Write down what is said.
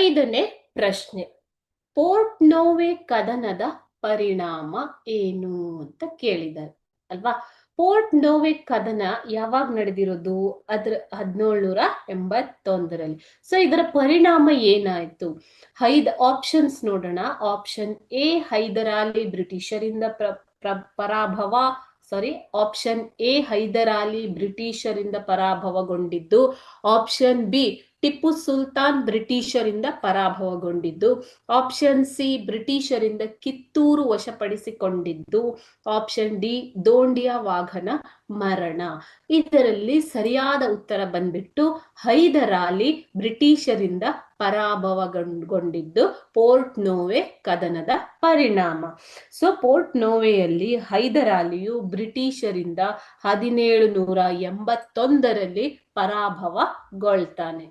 5ನೇ ಪ್ರಶ್ನೆ, ಪೋರ್ಟ್ ನೋವೆ ಕದನದ ಪರಿಣಾಮ ಏನು ಅಂತ ಕೇಳಿದ್ದಾರೆ ಅಲ್ವಾ. ಪೋರ್ಟ್ ನೋವೆ ಕದನ ಯಾವಾಗ ನಡೆದಿರೋದು? 1781ರಲ್ಲಿ. ಸೊ ಇದರ ಪರಿಣಾಮ ಏನಾಯ್ತು? 5 ಆಪ್ಷನ್ಸ್ ನೋಡೋಣ. ಆಪ್ಷನ್ ಎ, ಹೈದರಾಲಿ ಬ್ರಿಟಿಷರಿಂದ ಪರಾಭವ. ಆಪ್ಷನ್ ಎ, ಹೈದರಾಲಿ ಬ್ರಿಟಿಷರಿಂದ ಪರಾಭವಗೊಂಡಿದ್ದು. ಆಪ್ಷನ್ ಬಿ, ಟಿಪ್ಪು ಸುಲ್ತಾನ್ ಬ್ರಿಟಿಷರಿಂದ ಪರಾಭವಗೊಂಡಿದ್ದು. ಆಪ್ಷನ್ ಸಿ, ಬ್ರಿಟಿಷರಿಂದ ಕಿತ್ತೂರು ವಶಪಡಿಸಿಕೊಂಡಿದ್ದು. ಆಪ್ಷನ್ ಡಿ, ದೋಂಡಿಯಾ ವಾಘನ ಮರಣ. ಇದರಲ್ಲಿ ಸರಿಯಾದ ಉತ್ತರ ಬಂದ್ಬಿಟ್ಟು ಹೈದರಾಲಿ ಬ್ರಿಟಿಷರಿಂದ ಪರಾಭವಗೊಂಡಿದ್ದು ಪೋರ್ಟ್ ನೋವೆ ಕದನದ ಪರಿಣಾಮ. ಸೊ ಪೋರ್ಟ್ ನೋವೆಯಲ್ಲಿ ಹೈದರಾಲಿಯು ಬ್ರಿಟಿಷರಿಂದ 1781ರಲ್ಲಿ ಪರಾಭವಗೊಳ್ತಾನೆ.